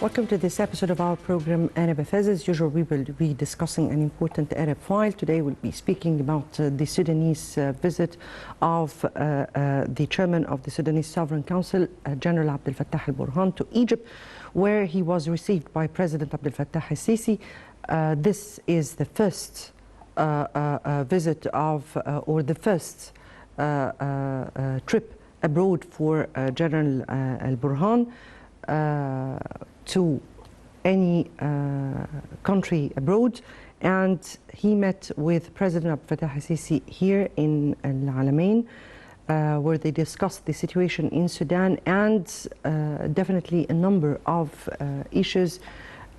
Welcome to this episode of our program Arab Affairs. As usual, we will be discussing an important Arab file. Today we'll be speaking about the Sudanese visit of the chairman of the Sudanese Sovereign Council, General Abdel Fattah al-Burhan, to Egypt, where he was received by President Abdel Fattah al-Sisi. This is the first visit of, or the first trip abroad for General al-Burhan to any country abroad, and he met with President Abdel Fattah al-Sisi here in Al Alamein, where they discussed the situation in Sudan and definitely a number of issues,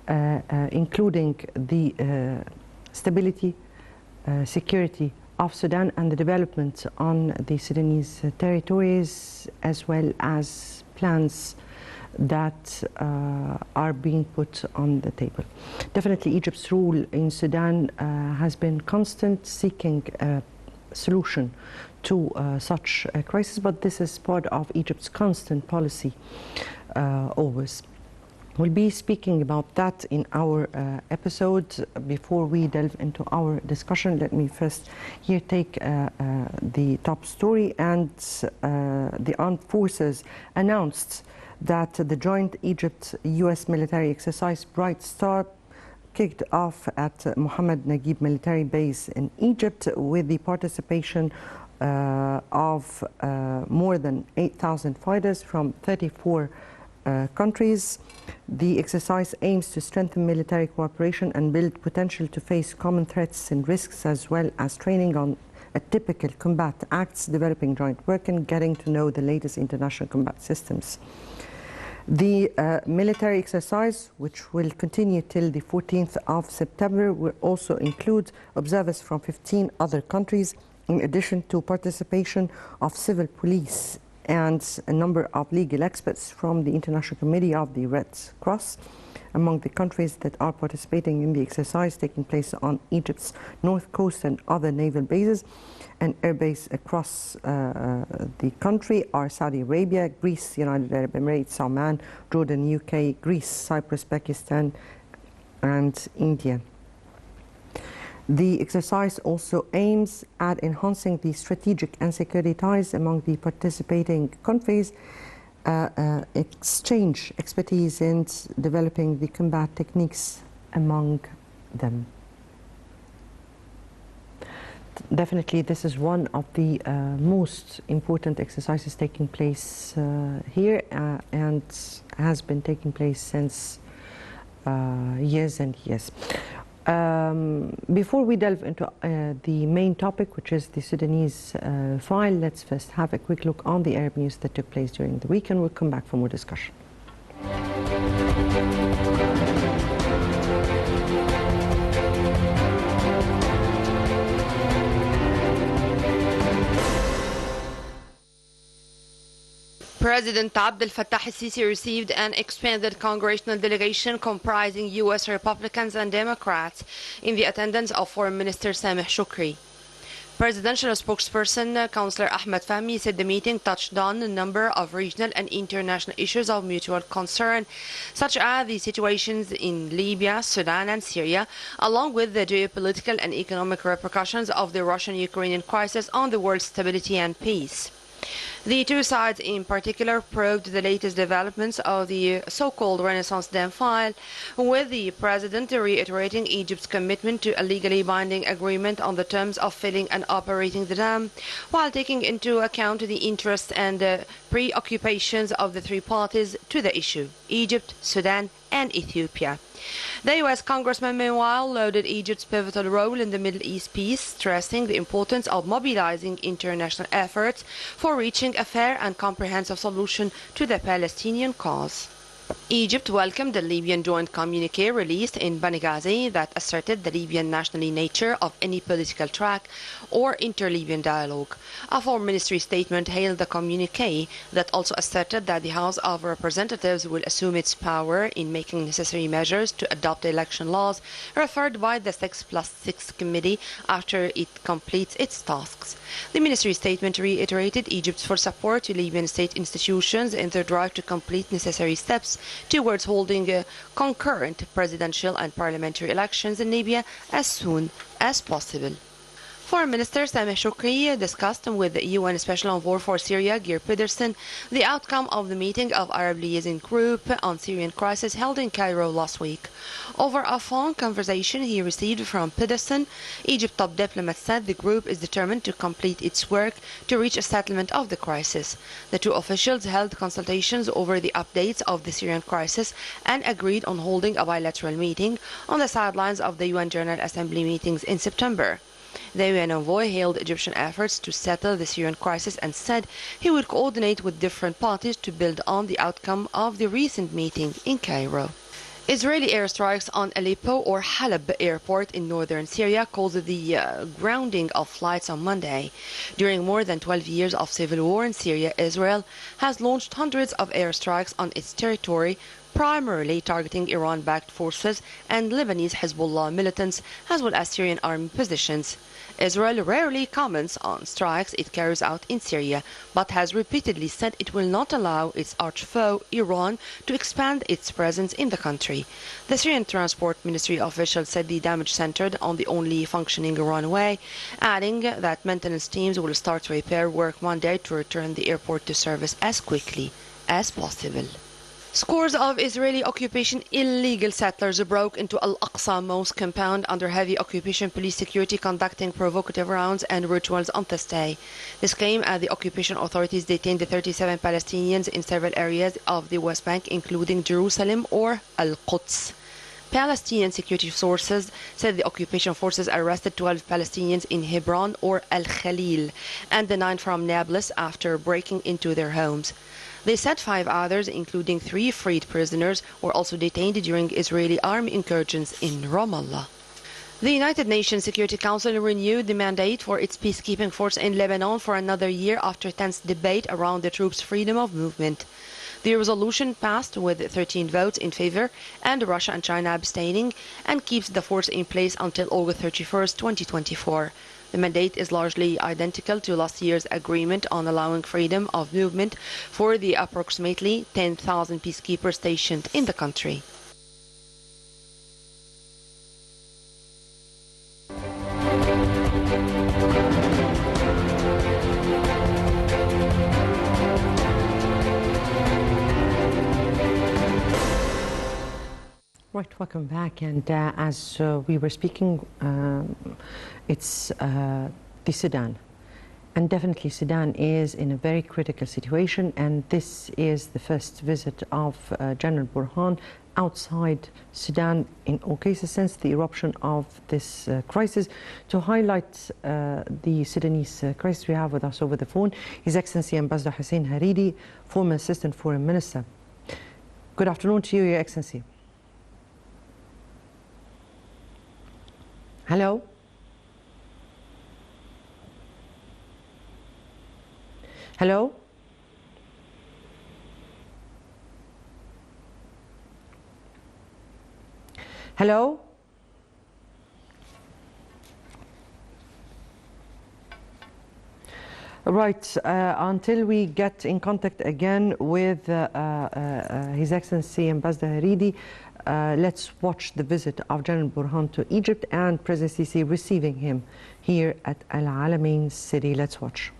including the stability, security of Sudan and the development on the Sudanese territories, as well as plans that are being put on the table. Definitely Egypt's role in Sudan has been constant, seeking a solution to such a crisis, but this is part of Egypt's constant policy always. We'll be speaking about that in our episode. Before we delve into our discussion, let me first here take the top story. And the armed forces announced that the joint Egypt-US military exercise Bright Star kicked off at Mohammed Naguib military base in Egypt with the participation of more than 8,000 fighters from 34 countries. The exercise aims to strengthen military cooperation and build potential to face common threats and risks, as well as training on typical combat acts, developing joint work, and getting to know the latest international combat systems. The military exercise, which will continue till the 14th of September, will also include observers from 15 other countries, in addition to participation of civil police and a number of legal experts from the International Committee of the Red Cross. Among the countries that are participating in the exercise taking place on Egypt's north coast and other naval bases and airbase across the country are Saudi Arabia, Greece, United Arab Emirates, Oman, Jordan, UK, Greece, Cyprus, Pakistan, and India. The exercise also aims at enhancing the strategic and security ties among the participating countries, exchange expertise in developing the combat techniques among them. Definitely, this is one of the most important exercises taking place here and has been taking place since years and years. Before we delve into the main topic, which is the Sudanese file, let's first have a quick look on the Arab news that took place during the week, and we'll come back for more discussion. President Abdel Fattah al-Sisi received an expanded congressional delegation comprising U.S. Republicans and Democrats in the attendance of Foreign Minister Sameh Shoukry. Presidential spokesperson Councillor Ahmed Fahmy said the meeting touched on a number of regional and international issues of mutual concern, such as the situations in Libya, Sudan, and Syria, along with the geopolitical and economic repercussions of the Russian-Ukrainian crisis on the world's stability and peace. The two sides in particular probed the latest developments of the so-called Renaissance Dam file, with the president reiterating Egypt's commitment to a legally binding agreement on the terms of filling and operating the dam, while taking into account the interests and preoccupations of the three parties to the issue: Egypt, Sudan, and Ethiopia. The U.S. congressman, meanwhile, lauded Egypt's pivotal role in the Middle East peace, stressing the importance of mobilizing international efforts for reaching a fair and comprehensive solution to the Palestinian cause. Egypt welcomed the Libyan joint communique released in Benghazi that asserted the Libyan national nature of any political track or inter-Libyan dialogue. A foreign ministry statement hailed the communique that also asserted that the House of Representatives will assume its power in making necessary measures to adopt election laws referred by the 6+6 committee after it completes its tasks. The ministry statement reiterated Egypt's full support to Libyan state institutions in their drive to complete necessary steps towards holding concurrent presidential and parliamentary elections in Libya as soon as possible. Foreign Minister Sameh Shoukry discussed with the UN Special Envoy for Syria, Geir Pedersen, the outcome of the meeting of Arab Liaison Group on Syrian crisis held in Cairo last week. Over a phone conversation he received from Pedersen, Egypt's top diplomat said the group is determined to complete its work to reach a settlement of the crisis. The two officials held consultations over the updates of the Syrian crisis and agreed on holding a bilateral meeting on the sidelines of the UN General Assembly meetings in September. The UN envoy hailed Egyptian efforts to settle the Syrian crisis and said he would coordinate with different parties to build on the outcome of the recent meeting in Cairo. Israeli airstrikes on Aleppo or Halab airport in northern Syria caused the grounding of flights on Monday. During more than 12 years of civil war in Syria, Israel has launched hundreds of airstrikes on its territory, primarily targeting Iran-backed forces and Lebanese Hezbollah militants, as well as Syrian army positions. Israel rarely comments on strikes it carries out in Syria, but has repeatedly said it will not allow its arch-foe, Iran, to expand its presence in the country. The Syrian Transport Ministry official said the damage centered on the only functioning runway, adding that maintenance teams will start repair work Monday to return the airport to service as quickly as possible. Scores of Israeli occupation illegal settlers broke into Al-Aqsa Mosque compound under heavy occupation police security, conducting provocative rounds and rituals on Thursday. This came as the occupation authorities detained the 37 Palestinians in several areas of the West Bank, including Jerusalem or Al-Quds. Palestinian security sources said the occupation forces arrested 12 Palestinians in Hebron or Al-Khalil and the 9 from Nablus after breaking into their homes. They said 5 others, including 3 freed prisoners, were also detained during Israeli army incursions in Ramallah. The United Nations Security Council renewed the mandate for its peacekeeping force in Lebanon for another year after tense debate around the troops' freedom of movement. The resolution passed with 13 votes in favor and Russia and China abstaining and keeps the force in place until August 31st, 2024. The mandate is largely identical to last year's agreement on allowing freedom of movement for the approximately 10,000 peacekeepers stationed in the country. Right, welcome back. And as we were speaking, it's the Sudan. And definitely Sudan is in a very critical situation. And this is the first visit of General Burhan outside Sudan in all cases since the eruption of this crisis. To highlight the Sudanese crisis, we have with us over the phone His Excellency Ambassador Hussein Hariri, former Assistant Foreign Minister. Good afternoon to you, Your Excellency. Hello? Hello? Hello? Right, until we get in contact again with His Excellency Ambassador Hariri, let's watch the visit of General Burhan to Egypt and President Sisi receiving him here at Al Alamein city. Let's watch.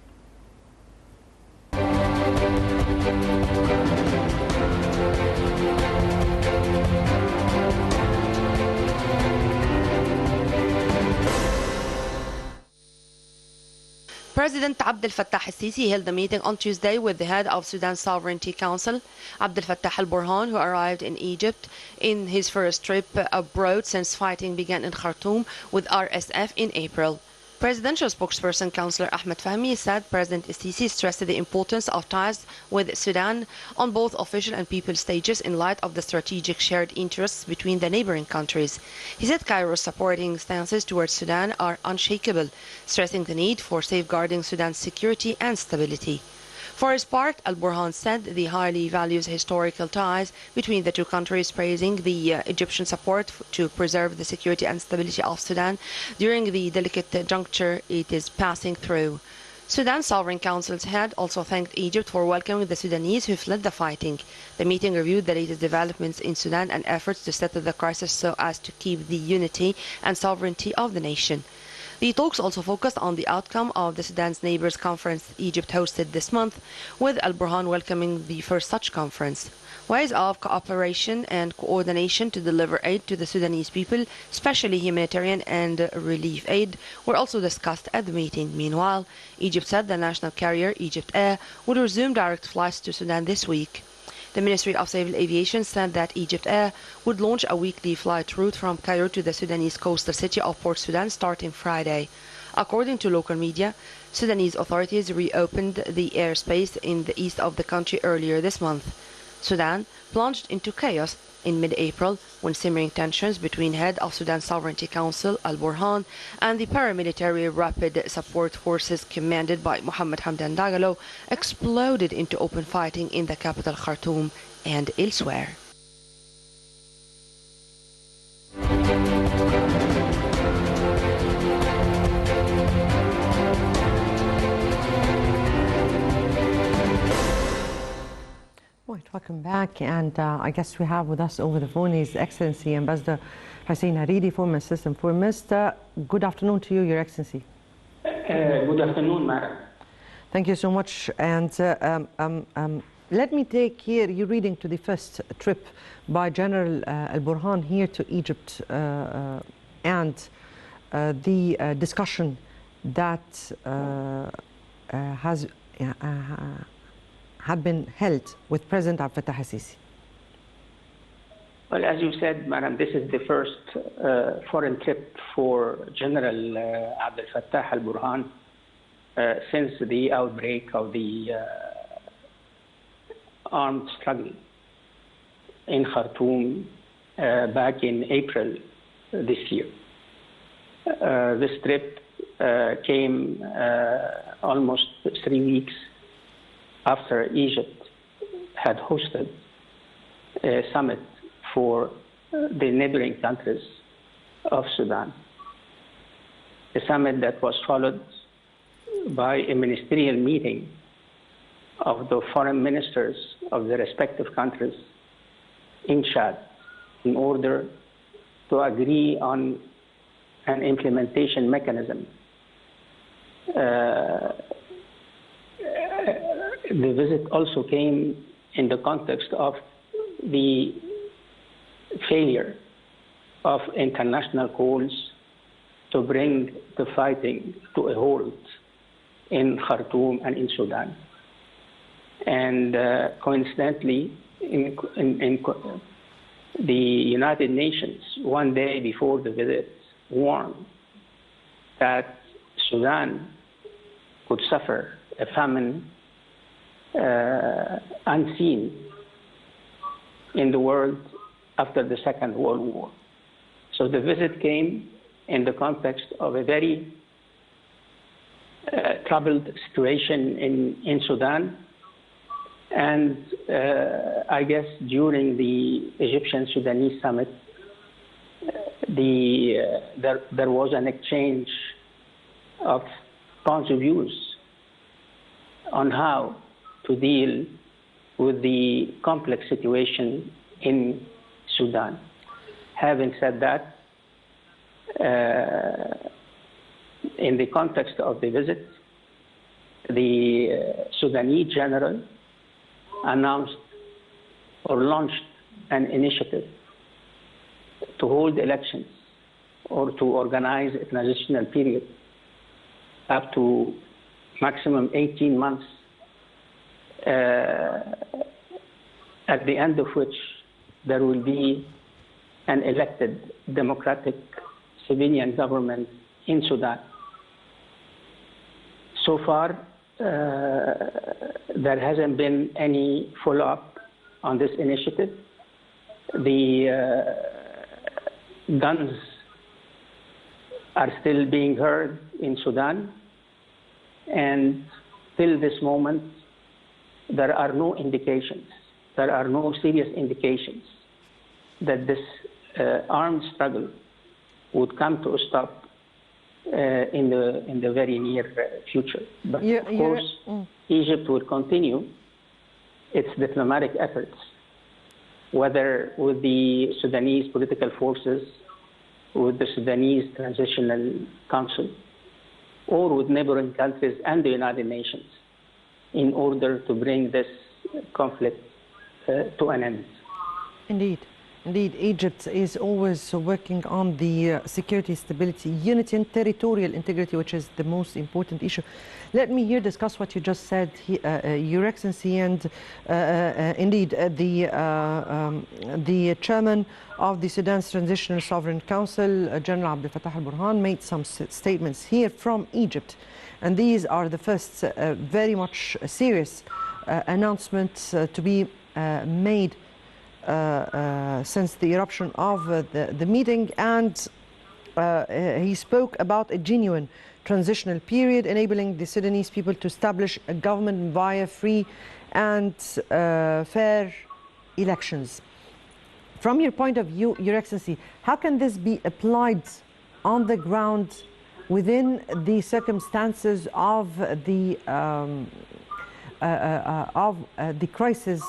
President Abdel Fattah al-Sisi held a meeting on Tuesday with the head of Sudan's Sovereignty Council, Abdel Fattah al-Burhan, who arrived in Egypt in his first trip abroad since fighting began in Khartoum with RSF in April. Presidential spokesperson Councillor Ahmed Fahmy said President Sisi stressed the importance of ties with Sudan on both official and people stages in light of the strategic shared interests between the neighboring countries. He said Cairo's supporting stances towards Sudan are unshakable, stressing the need for safeguarding Sudan's security and stability. For his part, al-Burhan said he highly values historical ties between the two countries, praising the Egyptian support to preserve the security and stability of Sudan during the delicate juncture it is passing through. Sudan Sovereign Council's head also thanked Egypt for welcoming the Sudanese who fled the fighting. The meeting reviewed the latest developments in Sudan and efforts to settle the crisis so as to keep the unity and sovereignty of the nation. The talks also focused on the outcome of the Sudan's Neighbors Conference Egypt hosted this month, with Al-Burhan welcoming the first such conference. Ways of cooperation and coordination to deliver aid to the Sudanese people, especially humanitarian and relief aid, were also discussed at the meeting. Meanwhile, Egypt said the national carrier, Egypt Air, would resume direct flights to Sudan this week. The Ministry of Civil Aviation said that Egypt Air would launch a weekly flight route from Cairo to the Sudanese coastal city of Port Sudan starting Friday. According to local media, Sudanese authorities reopened the airspace in the east of the country earlier this month. Sudan plunged into chaos in mid-April when simmering tensions between head of Sudan Sovereignty Council Al-Burhan and the paramilitary Rapid Support Forces commanded by Mohammed Hamdan Dagalo exploded into open fighting in the capital Khartoum and elsewhere. Right, welcome back, and I guess we have with us over the phone His Excellency Ambassador Hussein Hariri, former Assistant Foreign Minister. Good afternoon to you, Your Excellency. Good afternoon, Madam. Thank you so much. And let me take here your reading to the first trip by General Al-Burhan here to Egypt and the discussion that have been held with President Abdel Fattah al-Sisi. Well, as you said, Madam, this is the first foreign trip for General Abdel Fattah al-Burhan since the outbreak of the armed struggle in Khartoum back in April this year. This trip came almost 3 weeks after Egypt had hosted a summit for the neighboring countries of Sudan. A summit that was followed by a ministerial meeting of the foreign ministers of the respective countries in Chad in order to agree on an implementation mechanism. The visit also came in the context of the failure of international calls to bring the fighting to a halt in Khartoum and in Sudan. And coincidentally, the United Nations, one day before the visit, warned that Sudan could suffer a famine unseen in the world after the Second World War. So the visit came in the context of a very troubled situation in Sudan. And I guess during the Egyptian-Sudanese summit, there was an exchange of points of views on how to deal with the complex situation in Sudan. Having said that, in the context of the visit, the Sudanese general announced or launched an initiative to hold elections or to organize a transitional period up to maximum 18 months, at the end of which there will be an elected democratic civilian government in Sudan. So far, there hasn't been any follow-up on this initiative. The guns are still being heard in Sudan, and till this moment, there are no indications, there are no serious indications that this armed struggle would come to a stop in the very near future. But of course, Egypt will continue its diplomatic efforts, whether with the Sudanese political forces, with the Sudanese Transitional Council, or with neighboring countries and the United Nations, in order to bring this conflict to an end. Indeed. Indeed, Egypt is always working on the security, stability, unity and territorial integrity, which is the most important issue. Let me here discuss what you just said, Your Excellency, and indeed the chairman of the Sudan's Transitional Sovereign Council, General Abdel Fattah al-Burhan, made some statements here from Egypt. And these are the first very much serious announcements to be made since the eruption of the meeting, and he spoke about a genuine transitional period enabling the Sudanese people to establish a government via free and fair elections. From your point of view, Your Excellency, how can this be applied on the ground within the circumstances of the crisis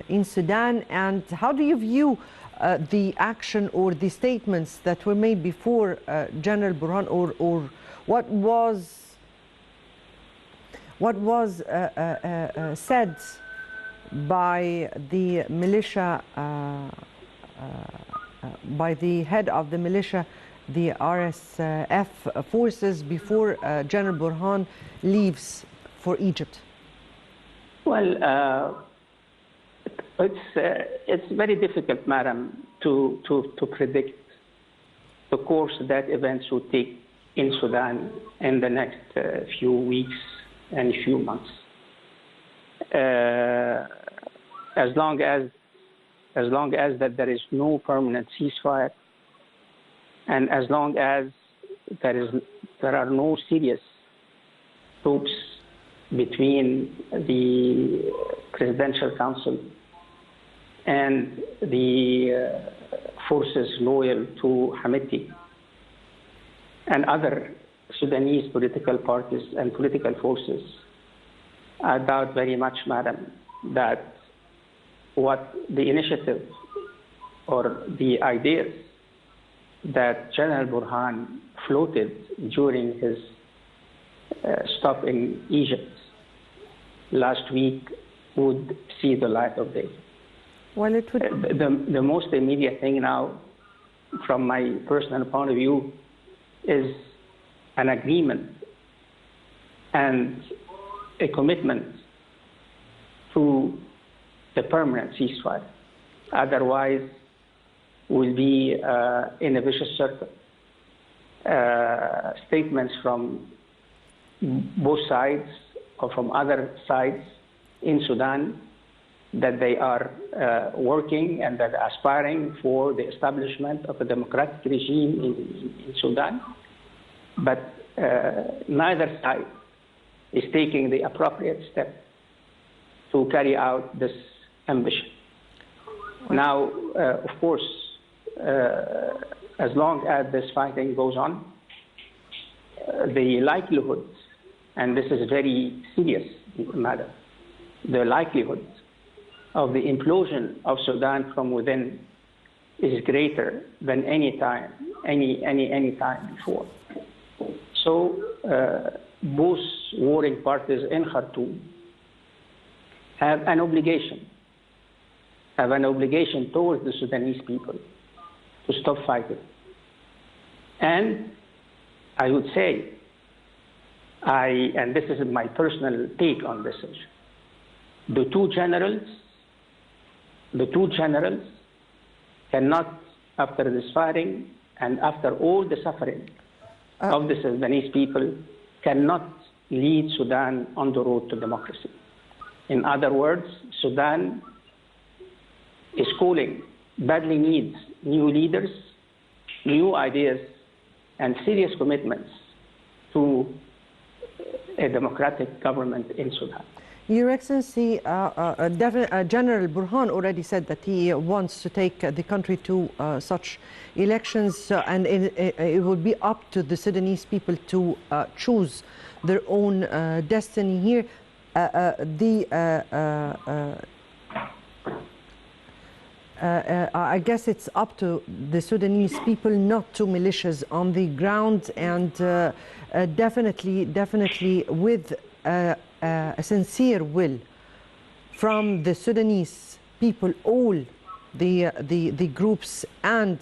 in Sudan, and how do you view the action or the statements that were made before General Burhan, or what was said by the militia, by the head of the militia, the RSF forces, before General Burhan leaves for Egypt? Well, it's very difficult, madam, to predict the course that events will take in Sudan in the next few weeks and few months. As long as that there is no permanent ceasefire, and as long as there are no serious talks between the Presidential Council and the forces loyal to Hamiti and other Sudanese political parties and political forces, I doubt very much, madam, that what the initiative or the ideas that General Burhan floated during his stop in Egypt last week would see the light of day. Well, it would... the most immediate thing now, from my personal point of view, is an agreement and a commitment to the permanent ceasefire. Otherwise, we'll be in a vicious circle. Statements from both sides or from other sides in Sudan that they are working and that are aspiring for the establishment of a democratic regime in Sudan. But neither side is taking the appropriate step to carry out this ambition. Now, of course, as long as this fighting goes on, the likelihood, and this is very serious matter, the likelihood of the implosion of Sudan from within is greater than any time before. So both warring parties in Khartoum have an obligation towards the Sudanese people to stop fighting. And I would say, and this is my personal take on this issue, the two generals cannot, after this fighting and after all the suffering of the Sudanese people, cannot lead Sudan on the road to democracy. In other words, Sudan is calling, badly needs new leaders, new ideas, and serious commitments to a democratic government in Sudan. Your Excellency, General Burhan already said that he wants to take the country to such elections, and it would be up to the Sudanese people to choose their own destiny here. I guess it's up to the Sudanese people, not to militias on the ground, and definitely with a sincere will from the Sudanese people, all the groups, and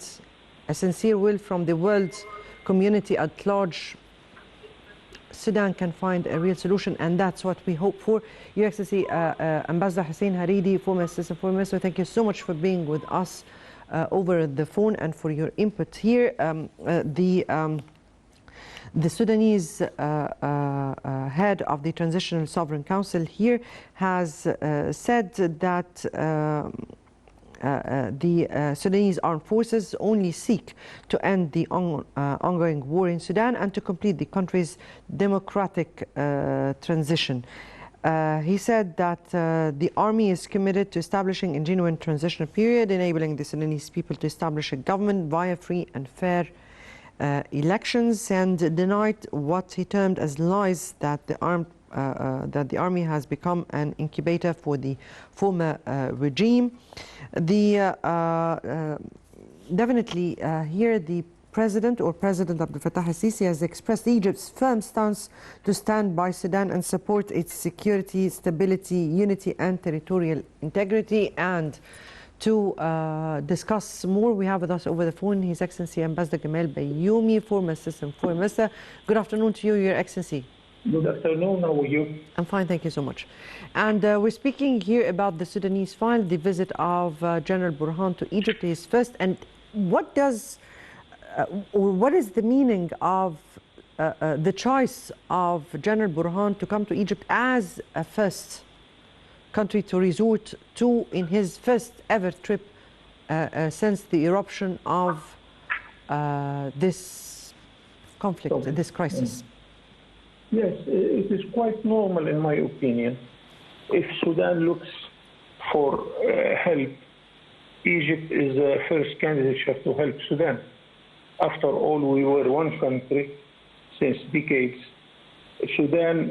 a sincere will from the world community at large, Sudan can find a real solution, and that's what we hope for. Your Excellency, Ambassador Hussein Hariri, former Assistant Foreign Minister, thank you so much for being with us over the phone and for your input here. The Sudanese head of the Transitional Sovereign Council here has said that the Sudanese armed forces only seek to end the ongoing war in Sudan and to complete the country's democratic transition. He said that the army is committed to establishing a genuine transitional period, enabling the Sudanese people to establish a government via free and fair elections, and denied what he termed as lies that the army has become an incubator for the former regime. Definitely here the President Abdel Fattah al-Sisi has expressed Egypt's firm stance to stand by Sudan and support its security, stability, unity and territorial integrity. And to discuss more, we have with us over the phone His Excellency Ambassador Gamal Bayoumi, former Assistant Foreign Minister. Good afternoon to you, Your Excellency. Good afternoon, how are you? I'm fine, thank you so much. And we're speaking here about the Sudanese file, the visit of General Burhan to Egypt, his first. And what does, or what is the meaning of the choice of General Burhan to come to Egypt as a first country to resort to in his first ever trip since the eruption of this conflict, this crisis? Yes, it is quite normal in my opinion. If Sudan looks for help, Egypt is the first candidate to help Sudan. After all, we were one country since decades. Sudan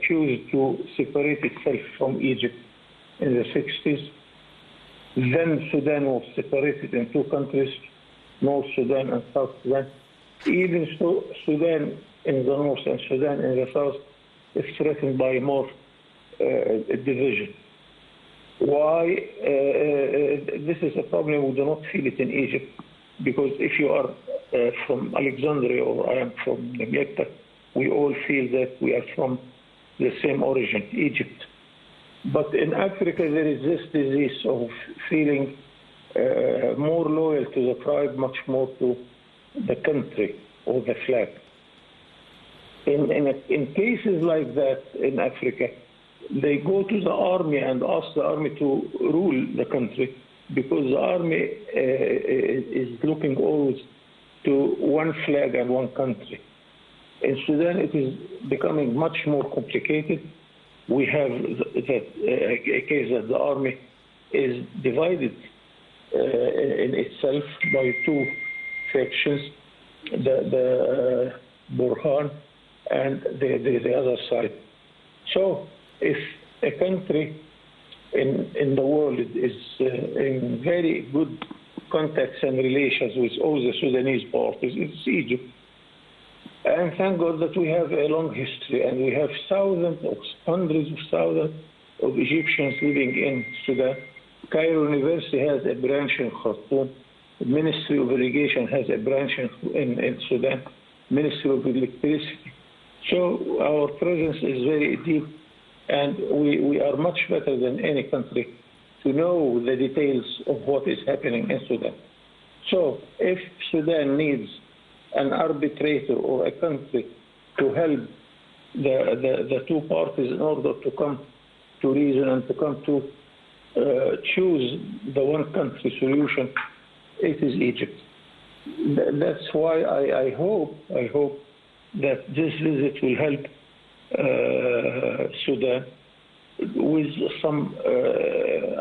chose to separate itself from Egypt in the 60s. Then Sudan was separated in two countries, North Sudan and South Sudan. Even so, Sudan in the north and Sudan in the south is threatened by more division. Why? This is a problem. We do not feel it in Egypt, because if you are from Alexandria or I am from Damietta, we all feel that we are from the same origin, Egypt. But in Africa, there is this disease of feeling more loyal to the tribe, much more to the country or the flag. In cases like that in Africa, they go to the army and ask the army to rule the country, because the army is looking always to one flag and one country. In Sudan, it is becoming much more complicated. We have a case that the army is divided in itself by two factions, the Burhan and the other side. So if a country in the world is in very good contacts and relations with all the Sudanese parties, it's Egypt. And thank God that we have a long history, and we have thousands of hundreds of thousands of Egyptians living in Sudan. Cairo University has a branch in Khartoum. The Ministry of Irrigation has a branch in Sudan. Ministry of Electricity. So our presence is very deep, and we are much better than any country to know the details of what is happening in Sudan. So if Sudan needs an arbitrator or a country to help the two parties in order to come to reason and to come to choose the one country solution, it is Egypt. That's why I hope that this visit will help Sudan with some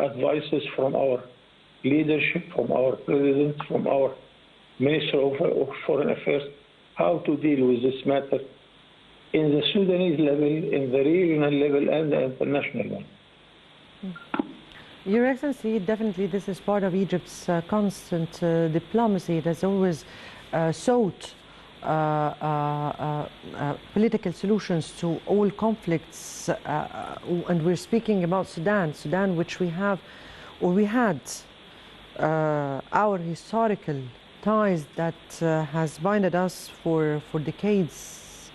advices from our leadership, from our president, from our Minister of Foreign Affairs, how to deal with this matter in the Sudanese level, in the regional level, and the international one. Your Excellency, definitely this is part of Egypt's constant diplomacy. It has always sought political solutions to all conflicts, and we're speaking about Sudan, which we have, or we had, our historical ties that has binded us for decades.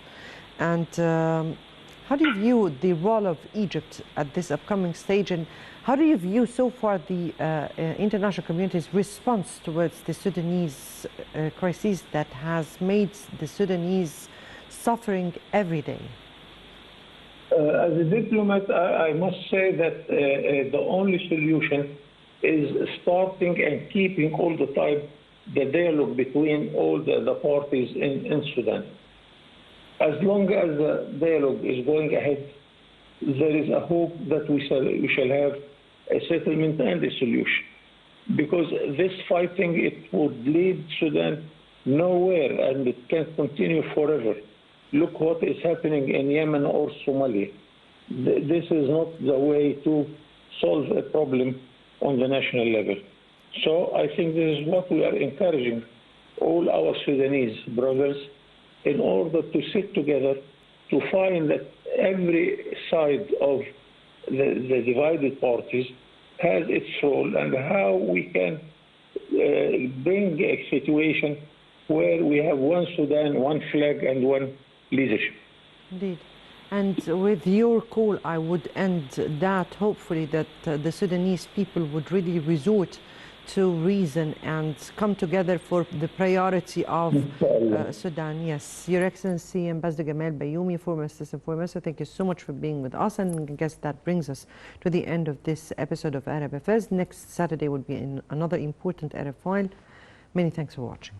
And how do you view the role of Egypt at this upcoming stage, and how do you view so far the international community's response towards the Sudanese crisis that has made the Sudanese suffering every day? As a diplomat, I must say that the only solution is starting and keeping all the time the dialogue between all the parties in Sudan. As long as the dialogue is going ahead, there is a hope that we shall have a settlement and a solution. Because this fighting, it would lead Sudan nowhere, and it can't continue forever. Look what is happening in Yemen or Somalia. This is not the way to solve a problem on the national level. So I think this is what we are encouraging all our Sudanese brothers in order to sit together to find that every side of the divided parties has its role, and how we can bring a situation where we have one Sudan, one flag, and one leadership. Indeed. And with your call, I would end that, hopefully, that the Sudanese people would really resort to reason and come together for the priority of Sudan. Yes, Your Excellency, Ambassador Gamal Bayoumi, former Assistant Foreign Minister, thank you so much for being with us. And I guess that brings us to the end of this episode of Arab Affairs. Next Saturday will be another important Arab file. Many thanks for watching.